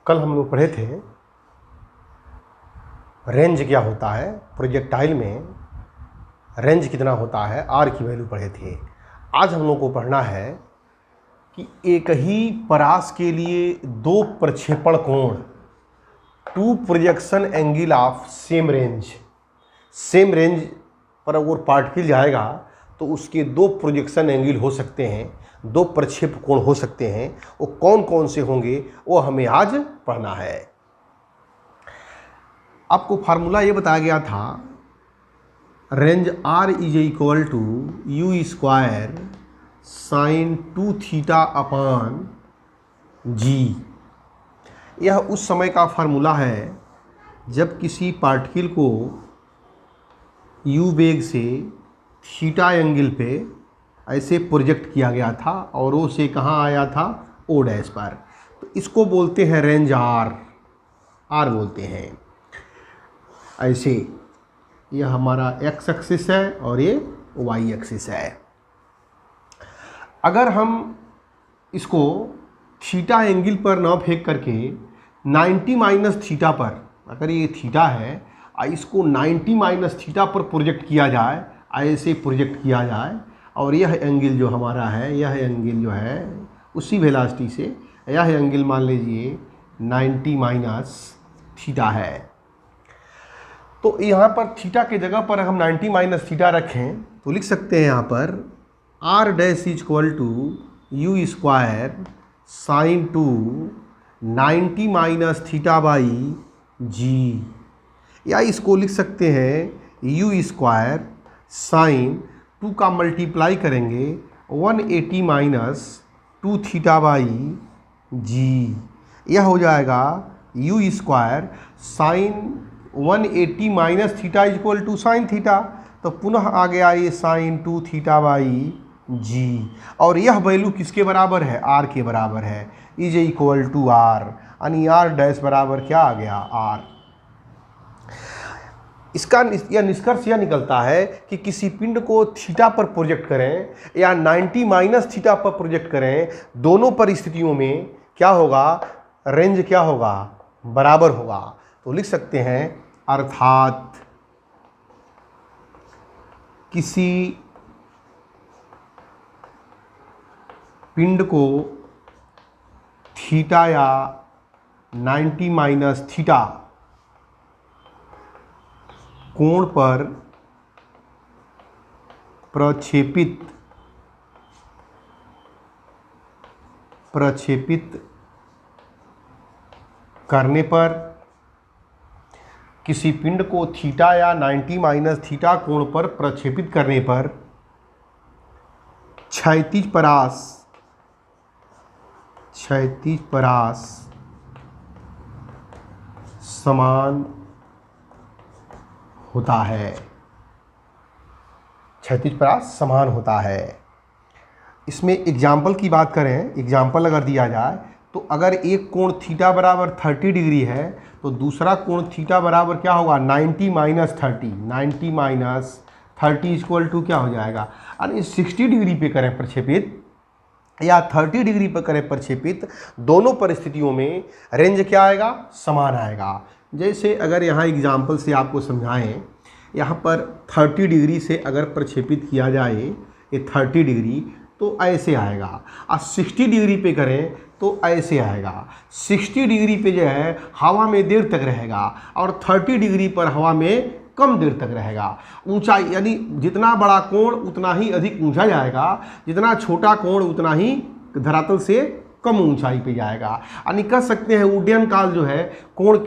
कल हम लोग पढ़े थे रेंज क्या होता है, प्रोजेक्टाइल में रेंज कितना होता है, आर की वैल्यू पढ़े थे। आज हम लोग को पढ़ना है कि एक ही परास के लिए दो प्रक्षेपण कोण, two projection angle of same range पर अगर पार्टिकल जाएगा तो उसके दो प्रोजेक्शन एंगल हो सकते हैं, दो प्रक्षेप कोण हो सकते हैं। वो कौन कौन से होंगे वो हमें आज पढ़ना है। आपको फार्मूला ये बताया गया था, range R is equal to u square sine 2 theta upon g. यह उस समय का फार्मूला है जब किसी पार्टिकल को यू वेग से थीटा एंगल पे ऐसे प्रोजेक्ट किया गया था और वो से कहाँ आया था, ओ डैश पर। तो इसको बोलते हैं रेंज आर बोलते हैं। ऐसे यह हमारा एक्स एक्सिस है और ये वाई एक्सिस है। अगर हम इसको थीटा एंगल पर ना फेंक करके 90 माइनस थीटा पर, अगर ये थीटा है इसको 90 माइनस थीटा पर प्रोजेक्ट किया जाए, ऐसे प्रोजेक्ट किया जाए और यह एंगल जो हमारा है, यह एंगल जो है उसी वेलोसिटी से, यह एंगल मान लीजिए 90 माइनस थीटा है। तो यहाँ पर थीटा के जगह पर हम 90 माइनस थीटा रखें तो लिख सकते हैं यहाँ पर R dash is equal to u square sine 2 90 minus theta by g, या इसको लिख सकते हैं यू स्क्वायर साइन 2 का मल्टीप्लाई करेंगे 180 माइनस 2 थीटा बाई जी। यह हो जाएगा U square sine 180 minus theta is equal to sine theta. तो पुनः आ गया ये साइन 2 थीटा बाई जी, और यह वैल्यू किसके बराबर है, आर के बराबर है, इज इक्वल टू आर, यानी आर डैश बराबर क्या आ गया, आर। इसका यह निष्कर्ष यह निकलता है कि किसी पिंड को थीटा पर प्रोजेक्ट करें या 90 माइनस थीटा पर प्रोजेक्ट करें, दोनों परिस्थितियों में क्या होगा, रेंज क्या होगा, बराबर होगा। तो लिख सकते हैं अर्थात किसी पिंड को थीटा या 90 माइनस थीटा कोण पर प्रक्षेपित करने पर, किसी पिंड को थीटा या 90 माइनस थीटा कोण पर प्रक्षेपित करने पर क्षैतिज परास समान होता है, क्षैतिज परास समान होता है। इसमें एग्जाम्पल की बात करें, एग्जाम्पल अगर दिया जाए तो अगर एक कोण थीटा बराबर 30 डिग्री है तो दूसरा कोण थीटा बराबर क्या होगा, 90 माइनस 30, 90 माइनस 30 इक्वल टू क्या हो जाएगा, यानी 60 डिग्री पे करें प्रक्षेपित या 30 डिग्री पर करें प्रक्षेपित, दोनों परिस्थितियों में रेंज क्या आएगा, समान आएगा। जैसे अगर यहाँ एग्जाम्पल से आपको समझाएं, यहाँ पर 30 डिग्री से अगर प्रक्षेपित किया जाए ये 30 डिग्री तो ऐसे आएगा, और 60 डिग्री पे करें तो ऐसे आएगा। 60 डिग्री पे जो है हवा में देर तक रहेगा और 30 डिग्री पर हवा में कम देर तक रहेगा। ऊंचाई यानी जितना बड़ा कोण उतना ही अधिक ऊंचा जाएगा, जितना छोटा कोण उतना ही धरातल से कम ऊंचाई पे जाएगा। यानी कह सकते हैं उड्डयन काल जो है कोण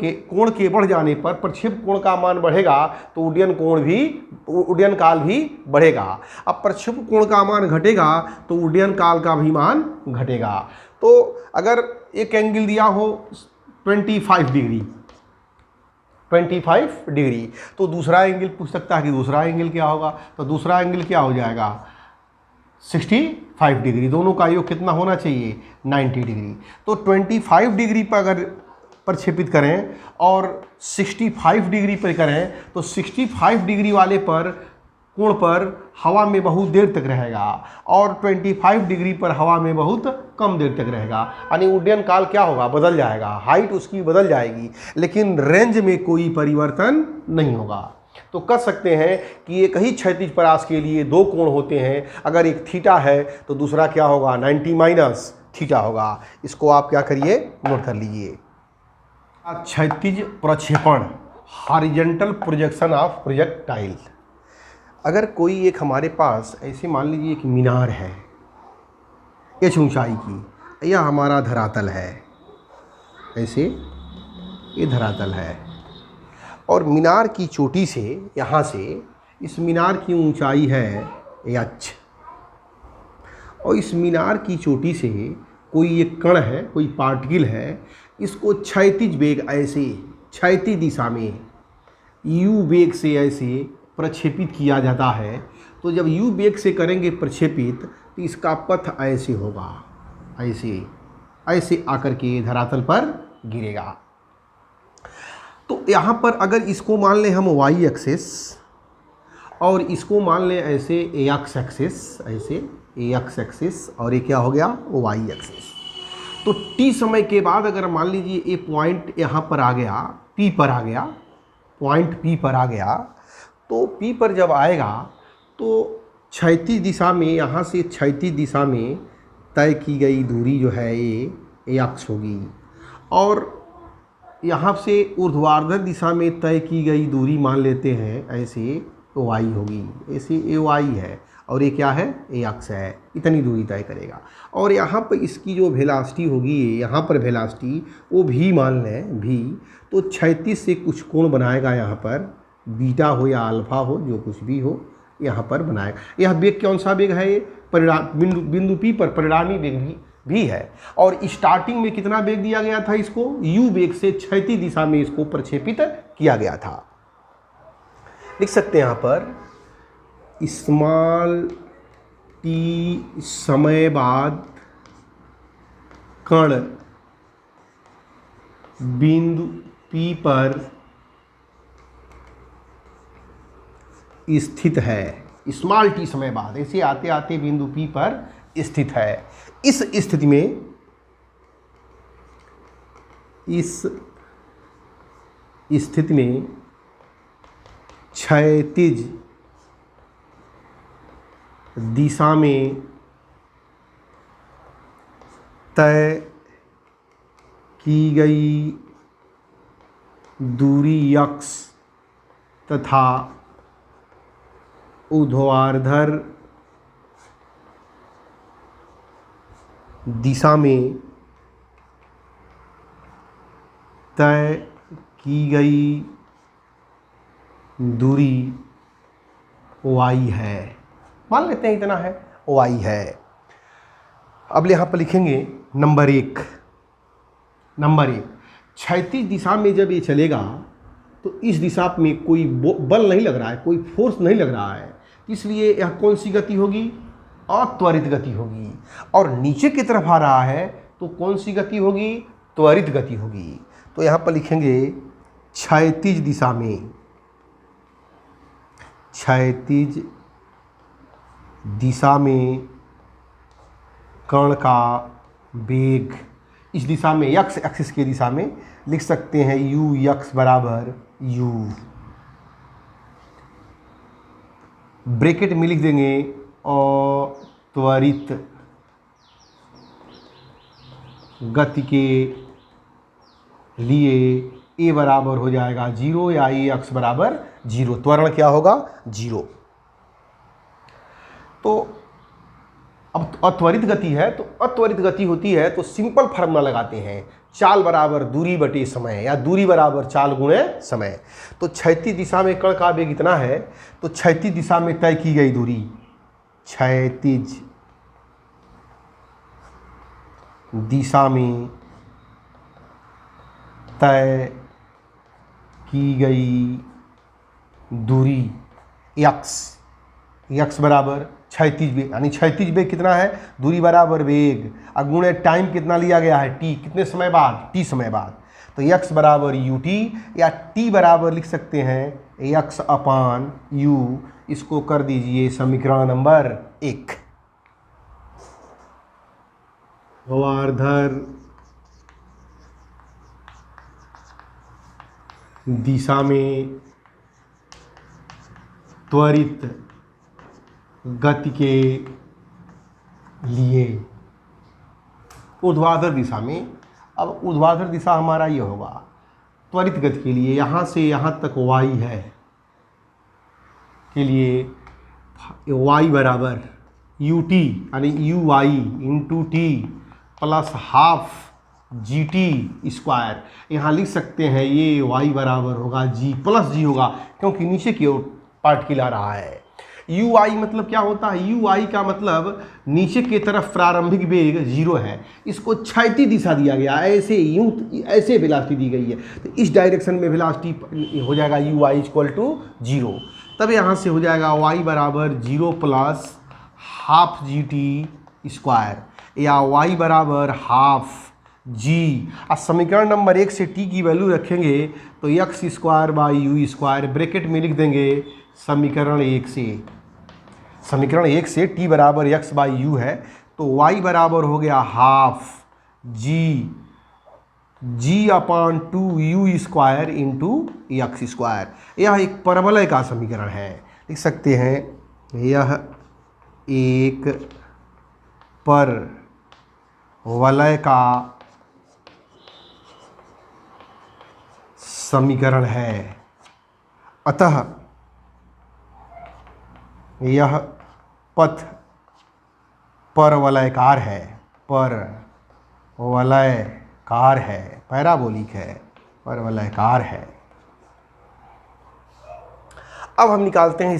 के बढ़ जाने पर प्रक्षेप कोण का मान बढ़ेगा तो उड्डयन काल भी बढ़ेगा। अब प्रक्षेप कोण का मान घटेगा तो उड्डयन काल का भी मान घटेगा। तो अगर एक एंगल दिया हो 25 डिग्री तो दूसरा एंगल पूछ सकता है कि दूसरा एंगल क्या होगा, तो दूसरा एंगल क्या हो जाएगा, 65 डिग्री। दोनों का योग कितना होना चाहिए, 90 डिग्री। तो 25 डिग्री पर अगर प्रक्षेपित करें और 65 डिग्री पर करें तो 65 डिग्री वाले पर कोण पर हवा में बहुत देर तक रहेगा और 25 डिग्री पर हवा में बहुत कम देर तक रहेगा। यानी उड्डयन काल क्या होगा, बदल जाएगा, हाइट उसकी बदल जाएगी, लेकिन रेंज में कोई परिवर्तन नहीं होगा। तो कह सकते हैं कि एक ही क्षैतिज परास के लिए दो कोण होते हैं। अगर एक थीटा है तो दूसरा क्या होगा, 90 माइनस थीटा होगा। इसको आप क्या करिए, नोट कर लीजिए। क्षैतिज प्रक्षेपण, हॉरिजॉन्टल प्रोजेक्शन ऑफ प्रोजेक्टाइल। अगर कोई एक हमारे पास ऐसे मान लीजिए एक मीनार है h ऊंचाई की, यह हमारा धरातल है, ऐसे ये धरातल है, और मीनार की चोटी से, यहाँ से इस मीनार की ऊंचाई है h, और इस मीनार की चोटी से कोई एक कण है, कोई पार्टिकल है, इसको क्षैतिज वेग ऐसे क्षैतिज दिशा में u वेग से ऐसे प्रक्षेपित किया जाता है। तो जब u वेग से करेंगे प्रक्षेपित तो इसका पथ ऐसे होगा, ऐसे ऐसे आकर के धरातल पर गिरेगा। तो यहाँ पर अगर इसको मान लें हम y एक्सिस और इसको मान लें ऐसे x एक्सिस, ऐसे x एक्सिस, और ये क्या हो गया, y एक्सिस। तो t समय के बाद अगर मान लीजिए ये पॉइंट यहाँ पर आ गया, P पर आ गया, पॉइंट P पर आ गया, तो P पर जब आएगा तो क्षैतिज दिशा में, यहाँ से क्षैतिज दिशा में तय की गई दूरी जो है ये x होगी, और यहाँ से ऊर्ध्वाधर दिशा में तय की गई दूरी मान लेते हैं ऐसे y होगी, ऐसे ये y है और ये क्या है, ये x है। इतनी दूरी तय करेगा। और यहाँ पर इसकी जो वेलोसिटी होगी, यहाँ पर वेलोसिटी वो v मान लें, v, तो क्षैतिज से कुछ कोण बनाएगा, यहाँ पर बीटा हो या अल्फा हो, जो कुछ भी हो यहाँ पर बनाएगा। यह वेग कौन सा वेग है, ये परिणाम बिंदु P पर परिणामी वेग भी है। और स्टार्टिंग में कितना वेग दिया गया था, इसको u वेग से क्षैतिज दिशा में इसको प्रक्षेपित किया गया था। लिख सकते हैं यहाँ पर स्मॉल t समय बाद कण बिंदु P पर स्थित है। स्मॉल t समय बाद ऐसे आते आते बिंदु P पर स्थित है। इस स्थिति में, इस स्थिति में क्षैतिज दिशा में तय की गई दूरी x तथा ऊर्ध्वाधर दिशा में तय की गई दूरी y है। मान लेते हैं इतना है, y है। अब यहाँ पर लिखेंगे नंबर एक, क्षैतिज दिशा में जब ये चलेगा तो इस दिशा में कोई बल नहीं लग रहा है, कोई फोर्स नहीं लग रहा है, इसलिए यह कौन सी गति होगी, अत्वरित गति होगी। और नीचे की तरफ आ रहा है तो कौन सी गति होगी, त्वरित गति होगी। तो यहाँ पर लिखेंगे क्षैतिज दिशा में, क्षैतिज दिशा में कण का वेग, इस दिशा में x एक्सिस की दिशा में लिख सकते हैं u x बराबर u, ब्रैकेट में लिख देंगे और त्वरित गति के लिए a बराबर हो जाएगा 0 या x बराबर 0, त्वरण क्या होगा 0। तो अब अत्वरित गति है, तो अत्वरित गति होती है तो सिंपल फार्मूला लगाते हैं, चाल बराबर दूरी बटे समय या दूरी बराबर चाल गुणे समय। तो क्षैतिज दिशा में कण का वेग इतना है, तो क्षैतिज दिशा में तय की गई दूरी, क्षैतिज दिशा में तय की गई दूरी x बराबर क्षैतिज वेग, यानी क्षैतिज वेग कितना है, दूरी बराबर वेग, और गुणे टाइम कितना लिया गया है t, कितने समय बाद, t समय बाद। तो x बराबर ut या t बराबर लिख सकते हैं x अपान u, इसको कर दीजिए समीकरण नंबर 1। ऊर्ध्वाधर दिशा में त्वरित गति के लिए ऊर्ध्वाधर दिशा में, अब ऊर्ध्वाधर दिशा हमारा ये होगा त्वरित गति के लिए, यहाँ से यहाँ तक y है के लिए y बराबर ut यानी ui into T plus half G T square. यहाँ लिख सकते हैं ये y बराबर होगा g प्लस जी होगा, क्योंकि नीचे की ओर पार्टिकल आ रहा है। ui मतलब क्या होता है, ui का मतलब नीचे की तरफ प्रारंभिक वेग 0 है, इसको क्षैतिज दिशा दिया गया, ऐसे यूं ऐसे वेलोसिटी दी गई है, तो इस डायरेक्शन में वेलोसिटी हो जाएगा ui इक्वल टू 0। तब यहाँ से हो जाएगा y बराबर 0 plus half G T square या y बराबर हाफ जी। और समीकरण नंबर 1 से t की वैल्यू रखेंगे तो x square by you square, bracket में लिख देंगे समीकरण 1 से। समीकरण 1 से t बराबर x बाई यू है, तो y बराबर हो गया half G upon 2 U square into X square. यह एक परवलय का समीकरण है, लिख सकते हैं यह एक परवलय का समीकरण है। अतः यह पथ परवलयकार है, परवलयकार है, पैराबोलिक है, परवलयकार है। अब हम निकालते हैं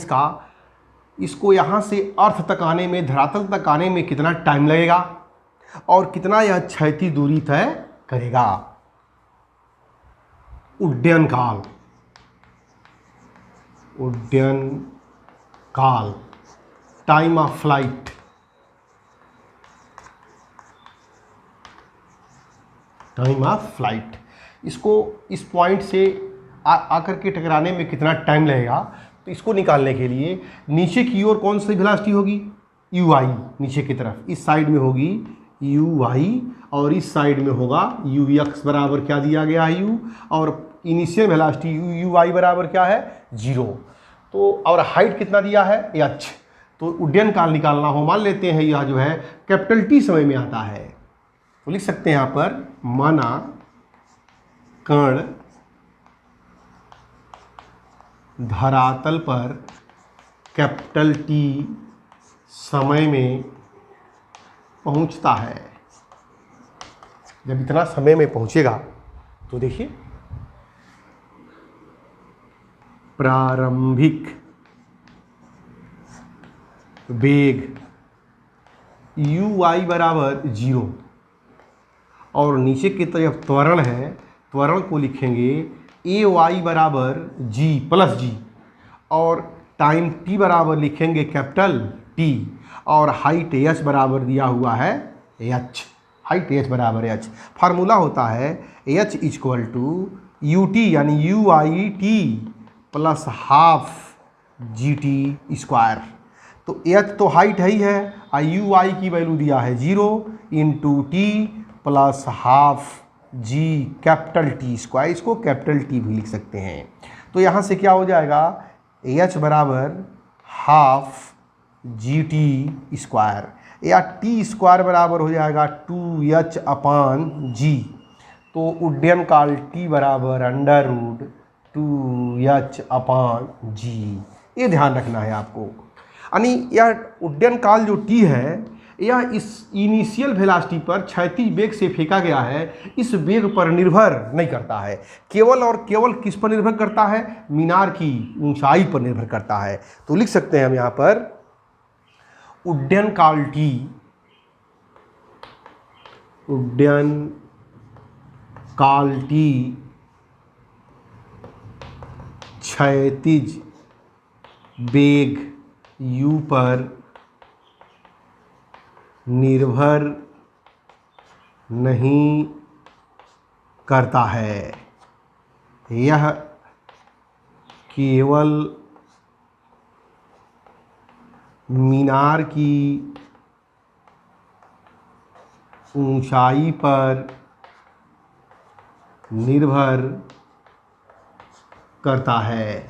इसको यहाँ से अर्थ तक आने में, धरातल तक आने में कितना टाइम लगेगा और कितना यह क्षैतिज दूरी तय करेगा। उड्डयन काल, टाइम ऑफ फ्लाइट, इसको इस पॉइंट से आकर के टकराने में कितना टाइम लगेगा, तो इसको निकालने के लिए नीचे की ओर कौन सी वेलोसिटी होगी, ui, नीचे की तरफ इस साइड में होगी ui और इस साइड में होगा ux बराबर क्या दिया गया है u, और इनिशियल वेलोसिटी ui बराबर क्या है 0। तो और हाइट कितना दिया है h। तो उड्डयन काल निकालना हो, मान लेते हैं यह जो है कैपिटल T समय में आता है, तो लिख सकते हैं यहाँ पर माना कण धरातल पर कैपिटल T समय में पहुंचता है। जब इतना समय में पहुंचेगा तो देखिए प्रारंभिक वेग ui बराबर 0 और नीचे की तरफ त्वरण है, त्वरण को लिखेंगे ay बराबर g प्लस जी, और टाइम t बराबर लिखेंगे कैपिटल T, और हाइट h बराबर दिया हुआ है h, हाइट h बराबर h। फार्मूला होता है h इक्वल टू ut यानी ui plus half G T square. तो h तो हाइट है ही है, ui की वैल्यू दिया है 0 into T plus half G capital T square, इसको कैपिटल T भी लिख सकते हैं। तो यहाँ से क्या हो जाएगा h बराबर हाफ जी टी स्क्वायर या टी स्क्वायर बराबर हो जाएगा 2h अपान जी। तो उड्डयन काल t बराबर अंडर रूट 2h अपान जी, ये ध्यान रखना है आपको। यानी यह उड्डयन काल जो t है, यह इस इनिशियल वेलोसिटी पर क्षैतिज वेग से फेंका गया है, इस वेग पर निर्भर नहीं करता है, केवल और केवल किस पर निर्भर करता है, मीनार की ऊंचाई पर निर्भर करता है। तो लिख सकते हैं हम यहाँ पर उड्डयन काल t क्षैतिज वेग u पर निर्भर नहीं करता है, यह केवल मीनार की ऊंचाई पर निर्भर करता है।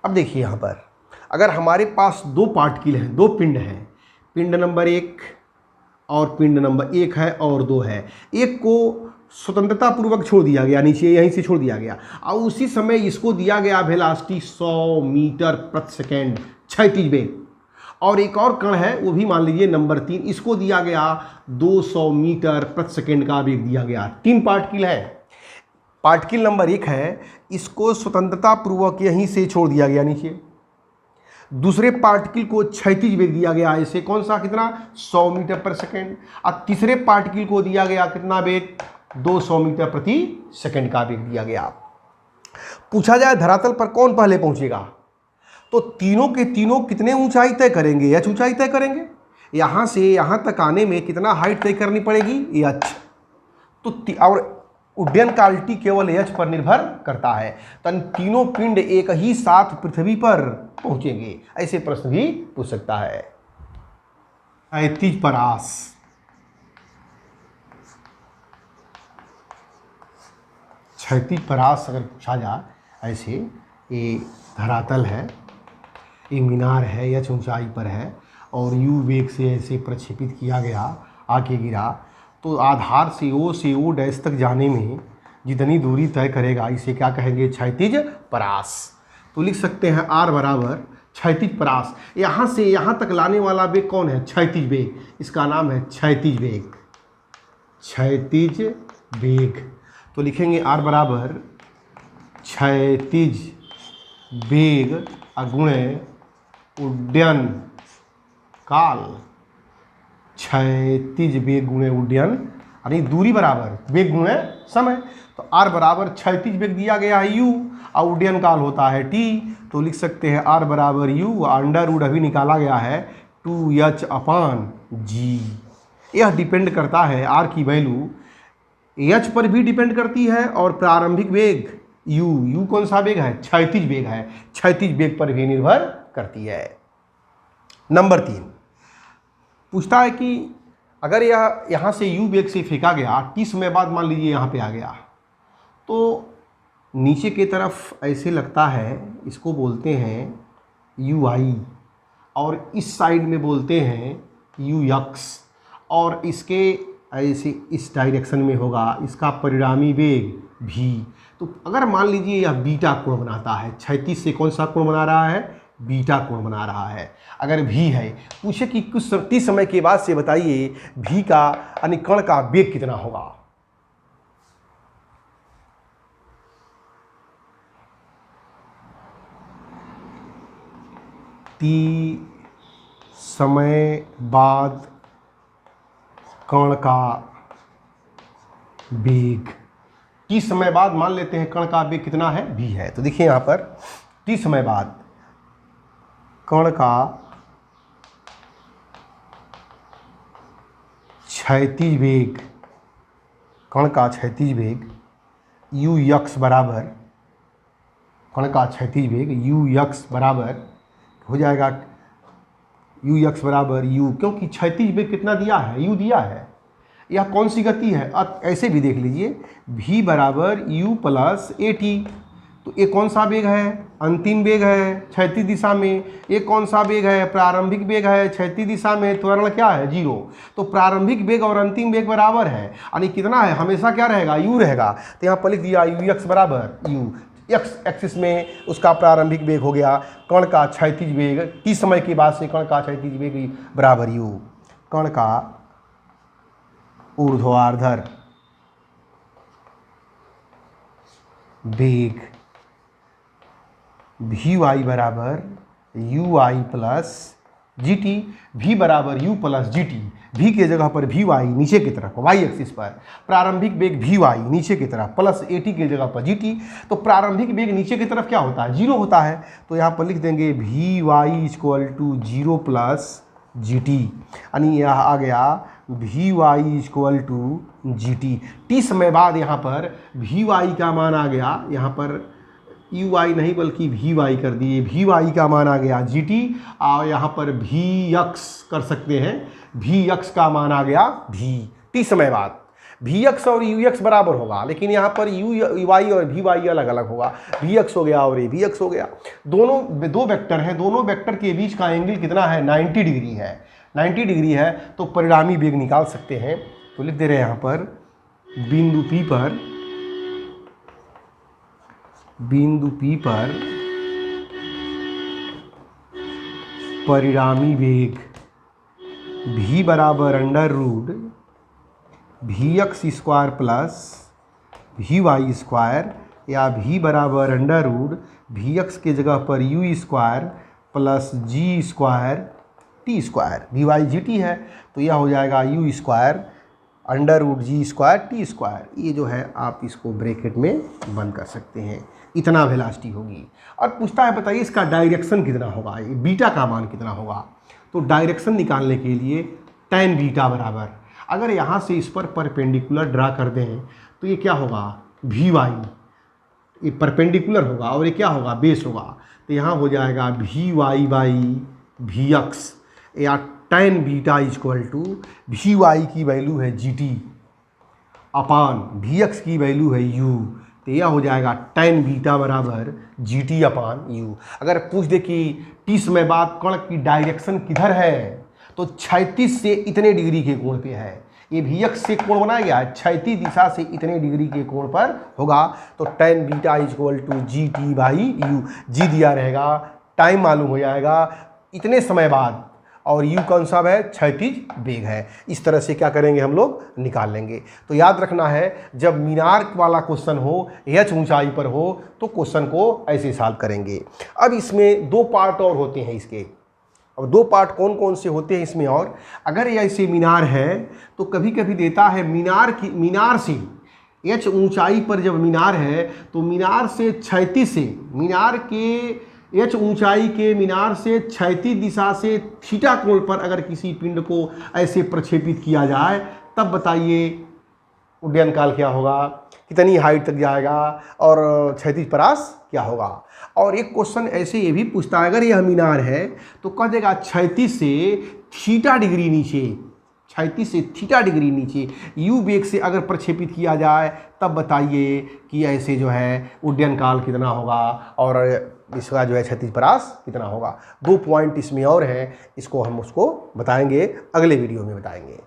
अब देखिए यहाँ पर अगर हमारे पास दो पार्टिकल हैं, दो पिंड हैं, पिंड नंबर 1 और पिंड नंबर 1 है और 2 है, एक को स्वतंत्रता पूर्वक छोड़ दिया गया, नीचे यहीं से छोड़ दिया गया, और उसी समय इसको दिया गया वेलोसिटी 100 मीटर प्रति सेकेंड क्षैतिज वेग, और एक और कण है वो भी मान लीजिए नंबर 3, इसको दिया गया 200 मीटर प्रति सेकेंड का वेग दिया गया। 3 पार्टिकल है। पार्टिकल नंबर 1 है, इसको स्वतंत्रता पूर्वक यहीं से छोड़ दिया गया नीचे। दूसरे पार्टिकल को क्षैतिज वेग दिया गया, इसे कौन सा कितना 100 मीटर प्रति सेकेंड, और तीसरे पार्टिकल को दिया गया कितना वेग 200 मीटर प्रति सेकेंड का वेग दिया गया। पूछा जाए धरातल पर कौन पहले पहुंचेगा, तो तीनों के तीनों कितने ऊंचाई तय करेंगे, h ऊंचाई तय करेंगे। यहां से यहां तक आने में कितना हाइट तय करनी पड़ेगी, h। तो और उड्डयन कालटी केवल h पर निर्भर करता है, तो तीनों पिंड एक ही साथ पृथ्वी पर पहुंचेंगे। ऐसे प्रश्न भी पूछ सकता है। क्षैतिज परास, क्षैतिज परास अगर पूछा जाए ऐसे, ये धरातल है, ये मीनार है, h ऊंचाई पर है और u वेग से ऐसे प्रक्षेपित किया गया, आके गिरा, तो आधार से O डैश तक जाने में जितनी दूरी तय करेगा इसे क्या कहेंगे, क्षैतिज परास। तो लिख सकते हैं R बराबर क्षैतिज परास। यहाँ से यहाँ तक लाने वाला वेग कौन है, क्षैतिज वेग, इसका नाम है क्षैतिज वेग, क्षैतिज वेग। तो लिखेंगे R बराबर क्षैतिज वेग गुणे उड्डयन काल, क्षैतिज वेग गुणे उड्डयन, यानी दूरी बराबर वेग गुणे समय। तो R बराबर क्षैतिज वेग दिया गया है u और उड्डयन काल होता है t, तो लिख सकते हैं R बराबर u, अंडर रूट अभी निकाला गया है 2h/g। यह डिपेंड करता है R की वैल्यू h पर भी डिपेंड करती है और प्रारंभिक वेग u कौन सा वेग है, क्षैतिज वेग है, क्षैतिज वेग पर भी निर्भर करती है। नंबर 3 पूछता है कि अगर यह यहाँ से u वेग से फेंका गया, t समय बाद मान लीजिए यहाँ पे आ गया, तो नीचे की तरफ ऐसे लगता है, इसको बोलते हैं ui, और इस साइड में बोलते हैं ux, और इसके ऐसे इस डायरेक्शन में होगा, इसका परिणामी वेग v। तो अगर मान लीजिए यह बीटा कोण बनाता है, क्षैतिज से कौन सा कोण बना रहा है, बीटा कोण बना रहा है। अगर v है, पूछे कि कुछ t समय के बाद से बताइए v का यानी कण का वेग कितना होगा। t समय बाद कण का वेग, t समय बाद मान लेते हैं कण का वेग कितना है, v है। तो देखिए यहाँ पर t समय बाद कण का क्षैतिज वेग, कण का क्षैतिज वेग ux बराबर, कण का क्षैतिज वेग ux बराबर हो जाएगा ux बराबर u, क्योंकि क्षैतिज वेग कितना दिया है, u दिया है। यह कौन सी गति है, ऐसे भी देख लीजिए v बराबर u प्लस at, तो ये कौन सा वेग है, अंतिम वेग है क्षैतिज दिशा में, ये कौन सा वेग है, प्रारंभिक वेग है क्षैतिज दिशा में, त्वरण क्या है 0। तो प्रारंभिक वेग और अंतिम वेग बराबर है, यानी कितना है, हमेशा क्या रहेगा, u रहेगा। तो यहाँ पर लिख दिया ux बराबर u, x एक्सिस में उसका प्रारंभिक वेग हो गया, कण का क्षैतिज वेग t समय के बाद से कण का क्षैतिज वेग बराबर u, कण का ऊर्ध्वाधर वेग vy बराबर ui प्लस gt, v बराबर u प्लस gt, v के जगह पर vy नीचे की तरफ y एक्सिस पर, प्रारंभिक वेग vy नीचे की तरफ प्लस at के जगह पर gt। तो प्रारंभिक वेग नीचे की तरफ क्या होता है, 0 होता है। तो यहाँ पर लिख देंगे vy equal to 0 plus gt, यानी यह आ गया vy equal to gt। t समय बाद यहाँ पर vy का मान आ गया, यहाँ पर यू वाई नहीं बल्कि वी वाई कर दिए। वी वाई का मान आ गया जी टी, और यहाँ पर वी एक्स कर सकते हैं, वी एक्स का मान आ गया वी टी समय बाद। वी एक्स और यू एक्स बराबर होगा, लेकिन यहाँ पर यू वाई और वी वाई अलग अलग होगा। वी एक्स हो गया और ये वी एक्स हो गया। दोनों दो वेक्टर हैं, दोनों वेक्टर के बीच का एंगल कितना है, 90 डिग्री है। 90 डिग्री है तो परिणामी वेग निकाल सकते हैं। तो लिख दे रहे हैं यहाँ पर बिंदु P पर परिणामी वेग v बराबर under root V X square plus V Y square, या v बराबर अंडर रूट वी एक्स के जगह पर U square plus G square T square. V Y G T है तो यह हो जाएगा U square under root G square T square. ये जो है आप इसको ब्रैकेट में बंद कर सकते हैं। इतना वेलोसिटी होगी। और पूछता है बताइए इसका डायरेक्शन कितना होगा, ये बीटा का मान कितना होगा। तो डायरेक्शन निकालने के लिए tan बीटा बराबर, अगर यहाँ से इस पर परपेंडिकुलर ड्रा कर दें तो ये क्या होगा, वी वाई, ये परपेंडिकुलर होगा और ये क्या होगा, बेस होगा। तो यहाँ हो जाएगा V Y by V X, या tan beta equal to V Y की वैल्यू है G T upon V X की वैल्यू है यू। तो यह हो जाएगा tan बीटा बराबर जी टी अपान यू। अगर पूछ दे कि टी समय बाद कण की डायरेक्शन किधर है, तो क्षैतिज से इतने डिग्री के कोण पे है। ये वी एक्स से कोण बनाया गया है, क्षैतिज दिशा से इतने डिग्री के कोण पर होगा। तो tan beta equal to g t by u. G दिया रहेगा, टाइम मालूम हो जाएगा इतने समय बाद, और यू कौन सा है, क्षैतिज वेग है। इस तरह से क्या करेंगे हम लोग, निकाल लेंगे। तो याद रखना है जब मीनार वाला क्वेश्चन हो, एच ऊंचाई पर हो, तो क्वेश्चन को ऐसे सॉल्व करेंगे। अब इसमें दो पार्ट और होते हैं इसके। अब दो पार्ट कौन कौन से होते हैं इसमें, और अगर ऐसे मीनार है तो कभी कभी देता है मीनार से एच ऊंचाई पर जब मीनार है तो मीनार से क्षैतिज से, मीनार के एच ऊंचाई के मीनार से क्षैतिज दिशा से थीटा कोण पर अगर किसी पिंड को ऐसे प्रक्षेपित किया जाए, तब बताइए उड्डयन काल क्या होगा, कितनी हाइट तक जाएगा, और क्षैतिज परास क्या होगा। और एक क्वेश्चन ऐसे ये भी पूछता है, अगर यह मीनार है तो कह देगा क्षैतिज से थीटा डिग्री नीचे, क्षैतिज से थीटा डिग्री नीचे यू वेग से अगर प्रक्षेपित किया जाए, तब बताइए कि ऐसे जो है उड्डयन काल कितना होगा और इसका जो है क्षैतिज परास कितना होगा। दो पॉइंट इसमें और हैं, इसको हम उसको बताएंगे, अगले वीडियो में बताएंगे।